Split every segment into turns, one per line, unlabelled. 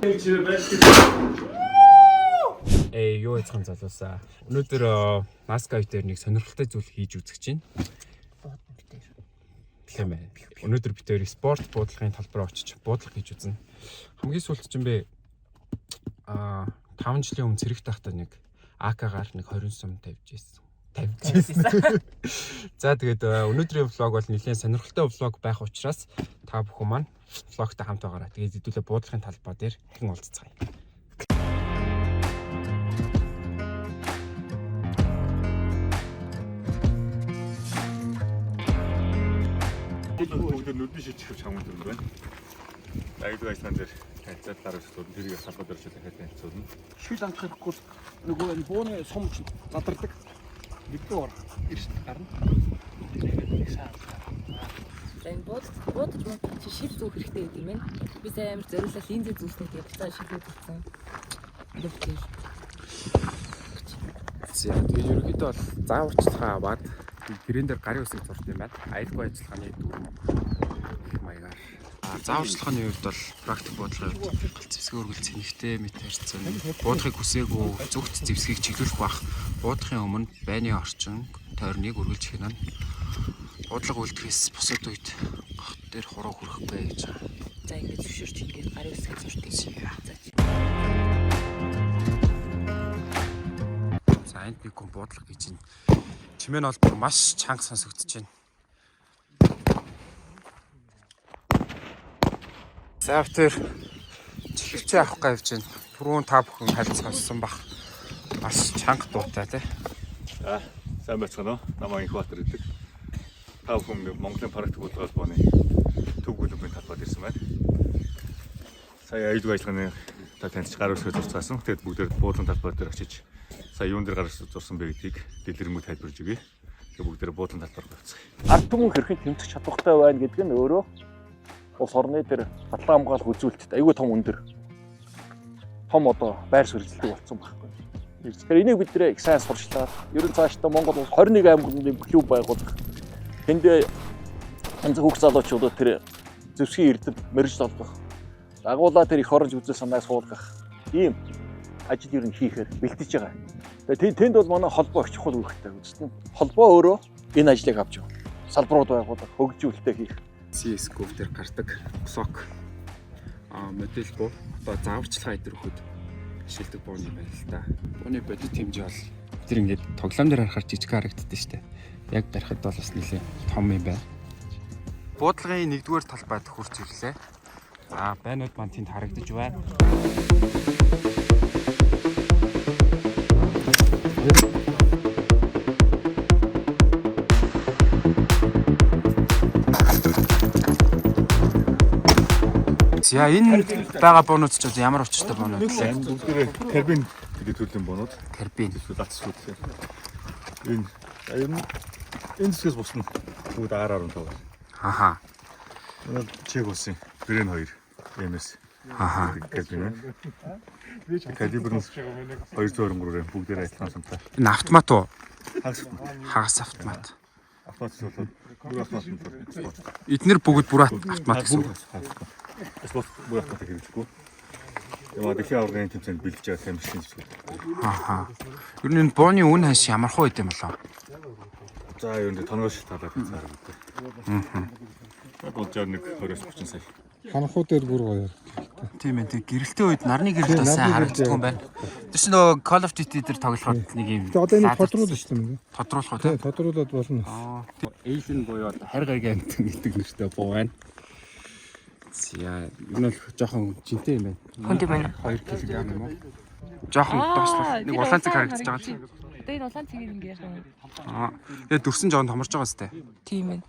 Юу яцхан залуусаа. Өнөөдөр Маскавит дээр нэг сонирхолтой зүйл хийж үзэж чинь. Тийм ээ. Өнөөдөр бид хоёр спорт буудлагын талбараа очиж буудлага хийж үзнэ. Хамгийн сүүлд чинь би 5 жилийн өмнө цэрэгт байхдаа нэг АК-гаар нэг 20 сум тавьж ирсэн. За тэгээд өнөөдрийн влог бол нэлээд сонирхолтой влог байх учраас та бүхэн маань влогтой хамт байгаарай. Тэгээд хэдүүлээ буудлагын талбай дээр хэн уулзцгаая.
Бүгд нүдний шийдэх чамд юм байна. Аяг ажлын дээр танилцаад дараа өсвөр тэрийг салбар дээр шилэхэд танилцуулна.
Шил анхаарахгүй нөгөө энэ бууны сумч задардаг. Нэгдээ орох ирж гарна.
Энэ бодож мөн шил зүүх хэрэгтэй гэдэг юм байна. Би сая амар зориулаад линзээ зүүснэ тэгээд буцаа шилээд утсан. Дэвтэр.
За тэгээд ерөнхийдөө бол зааварчилгаа аваад гэрэн дээр гарын үсэг зурд юм байна. Аюулгүй ажиллагааны дүрм гэх маягаар. Зааварчилгааны үед бол практик бодлогын хувьд зэвсэг өргөл цэнэгтэй мэт харьцсан. Буудлагыг хүсээгүй зөвхт зэвсгийг чиглүүлэх бах. Буудлагын өмнө байны орчин тойрныг өргөлж хийнэ. Буудлага үлдэхээс бусад үед гот дээр хуруу хүрэхгүй гэж байгаа.
За ингэж зөвшөөрч ингээд гарын үсэг зурд юм.
За энд нэг хүн буудлага гэж байна. Чимээ нь бол бүр маш чанга сонсогдож байна. За тэр чихвчээ авах гэж байна. Түрүүн та бүхэн харж сонссон бах. Маш чанга дуутай тий.
За сайн байцгаана уу? Намаа Инхбатар гэдэг. Та бүхэн Монголын практик бодлогоос бооны төв гүлэмжийн талбайд ирсэн байна. Сая аюулгүй ажиллагааны таньж гар үсгээ зурцгаасан. Тэгээд бүгдээр буудлын талбай дээр очиж сая юун дээр гар зурсан бэ гэдгийг дэлгэрэнгүй тайлбарж өгье. Тэгээд бүгдээр буудлын талбар тавьцгаая.
Ард түмэн хэрхэн тэмцэх чадвартай байна гэдэг нь өөрөө улс орны дээр батлан хамгаалах үзүүлэлтэд аюулгүй том өндөр. Том одоо байр суурилдаг болсон байхгүй. Тэгэхээр энийг бид нэ их сайн сурчлаа. Ерөн цаашдаа Монгол улс 21 аймагт клуб байгуулах. Тэнд янз бүх залуучуудад тэр зэвсгийн эрдэм мэрж толгох. Дагуулаа тэр их оронж үзэл санааг суулгах. Ийм ажил ер нь хийхээр бэлтэж байгаа. Тэгээд тэнд бол манай холбоо их чухал үүрэгтэй үзсэн. Холбоо өөрөө энэ ажлыг авч явна. Салбарууд байгуулах, хөгжүүлэлтээ хийх.
CS:GO дээр гардаг блок модель буу одоо зааварчилгаа идэрхүүд ашигладаг бууны байна л да. Бууны бодит хэмжээ бол тэр ингээд тоглоом дээр харахаар жижиг харагддаг шүү дээ. Яг барихад бол бас нэлээд том юм байна. Буудлагын 1-р талбайд хурц ирлээ. За байнууд маань тэнд харагдаж байна. За энэ байгаа буунууд ч ямар учиртай буунууд вэ?
Бүгдээр карбин гэдэг төрлийн буунууд.
Карбин.
Эсвэл ацсууд. Энэ зэвсгээс бусна. Бүгд R15.
Аха.
Энэ чек усын Брен 2 MS.
Аха.
Карбин. Калибр нь 223 бүгдээр адилхан сантай.
Энэ автомат уу?
Хагас
Хагас автомат.
автомат болоод бүр автомат.
Эднэр бүгд бүр автомат гэсэн.
Спорт бүр автомат хэрэгжихгүй. Яа дэлхийн аваргын тэмцээнд бэлдэж байгаа тамирчин зүйл.
Аха. Ер нь энэ бууны үн ханш ямар хөө идэм болоо?
За юу нэ тоногоос талаар хэлцээр өгдөө. Аа. Болж байгаа нэг 20-30 сая.
Ханхуу дээр бүр гоё.
Тийм ээ. Тэг гэрэлтийн үед нарны гэрэлт бас сайн харагддаг юм байна. Тэр чинь нөгөө Call of Duty дээр тоглоход нэг юм.
Одоо энэ тодруулах шүү дээ.
Тодруулах уу
Тийм,
тийм.
тодруулаад болно.
Asian буюу хайр гаргийн амт гэдэг нэртэй буу байна. За энэ бол жоохон жинтэй юм байна.
Хүнд юм байна.
2 кг юм уу? Жоохон доослол. Нэг улаан цэг харагдаж байгаа тийм.
Одоо энэ улаан цэгийг ингэ яах вэ?
Тэгээд дүрсэн жоохон томорж байгаа сте.
Тийм ээ.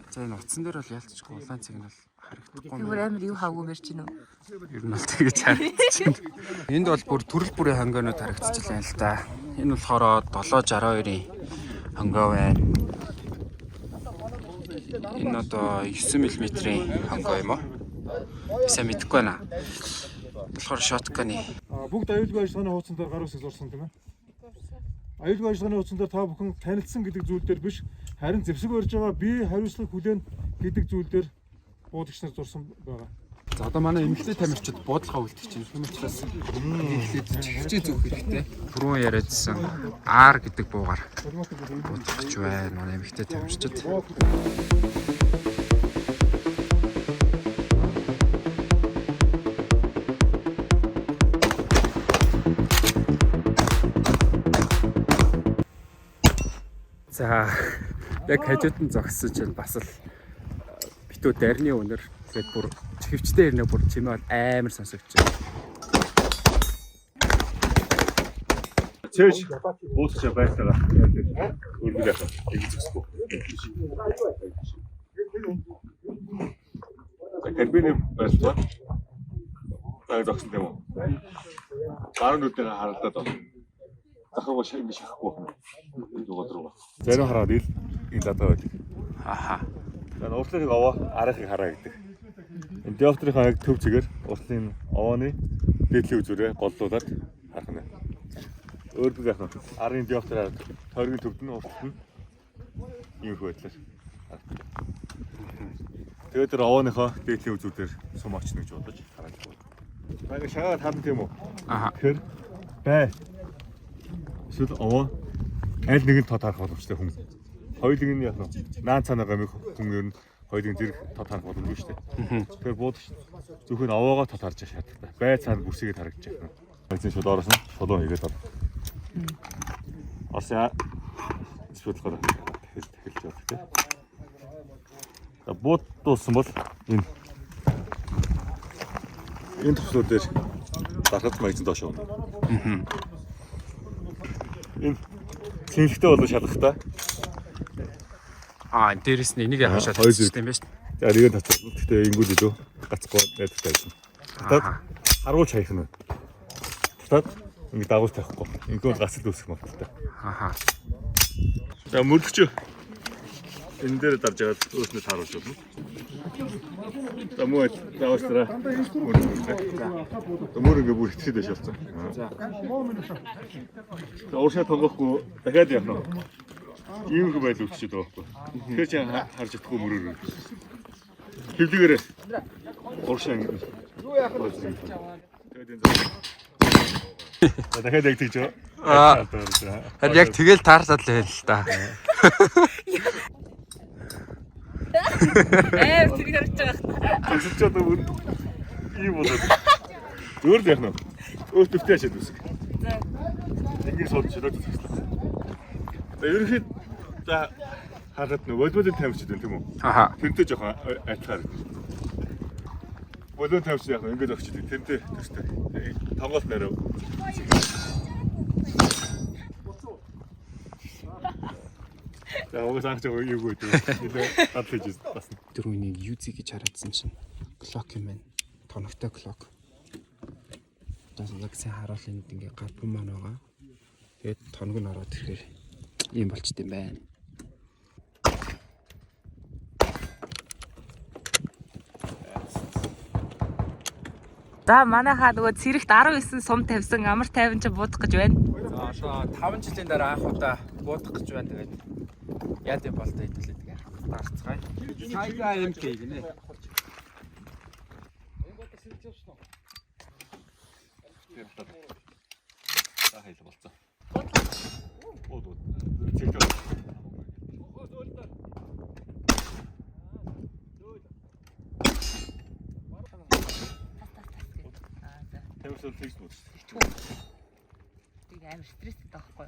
За энэ утсан дээр бол ялцчихгүй улаан цэг нь бол харагдахгүй.
Зүгээр амар юу хаагүй мэрч гинөө.
Ер нь бол тэгэж харагдаж байна. Энд бол бүр төрөл бүрийн хонгойнууд харагдаж байна л да. Энэ болохоор 762-ийн хонгой байна. Энэ одоо 9 мм-ийн хонгой юм уу? Сайн мэдэхгүй байна. Болохоор shotgun-ы.
Бүгд аюулгүй ажиллагааны хуудсан дээр гар үсэг зурсан тийм ээ. Аюулгүй ажиллагааны хуудсан дээр та бүхэн танилцсан гэдэг зүйл дээр биш, харин зэвсэг барьж байгаа бие хариуцлага хүлээн гэдэг зүйл дээр буулагч нар зурсан байгаа.
За одоо манай эмэгтэй тамирчид буудлага үлдэх чинь юм учраас эхлээд чихчээ зүүх хэрэгтэй. Түрүүн яриадсан R гэдэг буугаар буудлах гэж байна манай эмэгтэй тамирчид. За яг хажууд нь зогссон чинь бас л битүү дайрны өнөр тэгээд бүр хөвчтэй ирнэ бүр чимээ амар сонсогч.
Чэж бууцч байцгаа. Өргөл яах вэ? Эцэсгүй. Карбины байцгаа. Таг зогсон юм уу? Гарын нүдээр харагдаад байна. Дахиад шиг шахахгүй байна. Дугаар руу. Зарим хараад ил датаа байдаг.
Аха.
За уртлыг овоо арахыг хараа гэдэг. Энэ диоптрийн яг төв чигээр уртлын овооны дээдлийн үзүүрээ голлуулаад харах нь. Өөрөөр яах вэ? Арын диоптраар тойргийн төвд нь уртлын юм их байдлаар. Тэгээд тэр овооныхоо дээдлийн үзүүрээр сум очно гэж бодож хараад байна. Баяг шагаад харна тийм үү?
Аха.
Тэр бай. Эсвэл овоо аль нэг нь тод харах боломжтой хүн. Хоёулыг нь яах вэ? Наан цанаа гамиг хүн ер нь хоёулын зэрэг тод харах боломжтой шүү дээ. Тэгэхээр буудагч зөвхөн овоогоо тод харж шаардлагатай. Бай цаана бүрсгээд харагдаж байна. Эцэг шууд орсон. Шулуун хийгээд ор. Орсоо специалгаар хэлж байна тийм. За бууд дууссан бол энэ төвлөр дээр дарахад маягцсан доош явна. Энэ цэнхтэй болон шалгахтай.
Дээрэс нь энийг хашаад тавьчихсан юм байна шүү дээ.
За нэгэ татсан. Гэхдээ ингүүл илүү гацхгүй найдтай байсан. Татаад харуулж хаях нь. Татаад ингэ дагуулж тавихгүй. Ингүүл гацал үүсгэх магадaltaй.
Аха.
За мөрдөгч энэ дээр дарж аваад өөрснөө тааруулж болно. За муу заавчлаа. Мөр ингэ бүр хэтгээд байж болсон. За уушаа тонгохгүй дахиад явах нь. Ийм их байл үүсчихэд байгаа байхгүй. Тэгэхээр чи харж чадахгүй мөрөөр. Хэвлэгээрээ. Уушаа ингэ. Юу яах вэ? Тэгээд энэ. За дахиад яг тийж.
Харин яг тэгэл таарсаад л байл л да.
Тэр харж байгаа.
Сонсчод ийм болоод. Өөр яах нь. Өөр төвтэй хашаад үсэг. За. Ингээд сууд ширээд үсэх. За ерөнхийд за хараад нөгөө волейболын тамирчид байна тийм үү?
Аха.
Тэрнтэй жоохон айлтгаар. Волейболын тамирчид яг ингээд өгчихдээ тэрнтэй төстэй. Тоглолт нэрөө. За угаас анх жоо юу гэдэг вэ? Атлетиз бас.
Дөрөвний UZ гэж хараадсан чинь клок юм байна. Тоногтой клок. Одоо яг сайн харуул энд ингээ гарбан маань байгаа. Тэгээд тоног нь ороод ирэхээр ийм болчт юм байна.
За манайхаа нөгөө цэрэгт 19 сум тавьсан амар тайван ч буудах гэж байна.
За одоо 5 жилийн дараа анх удаа буудах гэж байна. Тэгээд яад юм болтой хэдүүлээ тэгээ дарцгаая. Сайга МК гинэ.
За хайлт болцоо. Ууд. Цэгтэй. Тэвсэл фикс бод.
Тэг амар стресстэй байхгүй.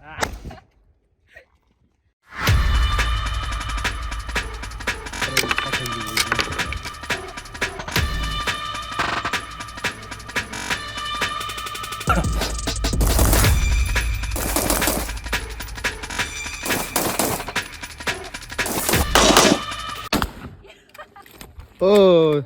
Оо.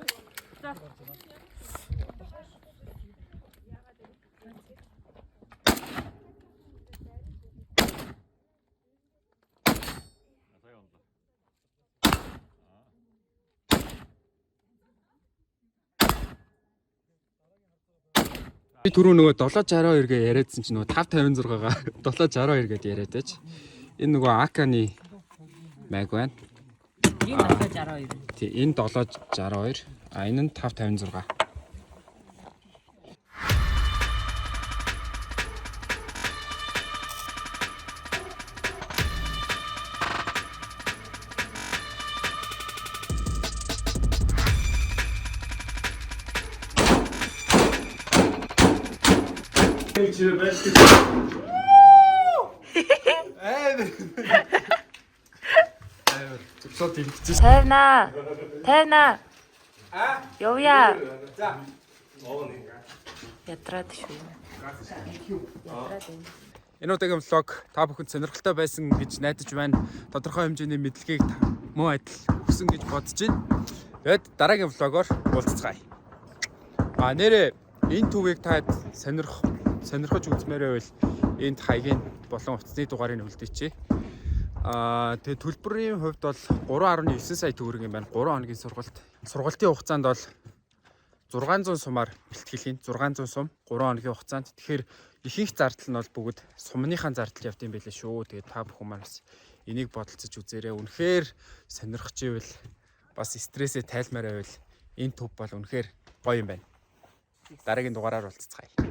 Би түрүү нөгөө 762 гээ яриадсан чинь нөгөө 556-гаа 762 гэдээ яриад байж. Энэ нөгөө Аканы майг байна.
Энэ 762.
Тий, энэ 762, а энэ нь 556. Зөвсөд хэлчихсэн.
Тайвнаа. Тайвнаа. Явъя. Ядраад шүү. Ядраад юм.
Энэ удаагийн влог та бүхэнд сонирхолтой байсан гэж найдаж байна. Тодорхой хэмжээний мэдлэгийг мөн адил өгсөн гэж бодож байна. Тэгэд дараагийн влогоор уулзцгаая. Нэрээ энэ түүхийг та сонирхож үзмээрээ байвал энд хаягийн болон утасны дугаарыг үлдээчээ. Тэгээ төлбөрийн хувьд бол 3.9 сая төгрөг юм байна. 3 хоногийн сургалтын хугацаанд бол 600 сумаар бэлтгэлхийн 600 сум 3 хоногийн хугацаанд. Тэгэхээр ихэнх зардал нь бол бүгд сумныхаа зардал явд юм байлээ шүү. Тэгээд та бүхэн маань бас энийг бодолцож үзээрэй. Үнэхээр сонирхож ивэл бас стрессээ тайлмаар байвал энэ төв бол үнэхээр гоё юм байна. Дараагийн дугаараар уулзцгаая.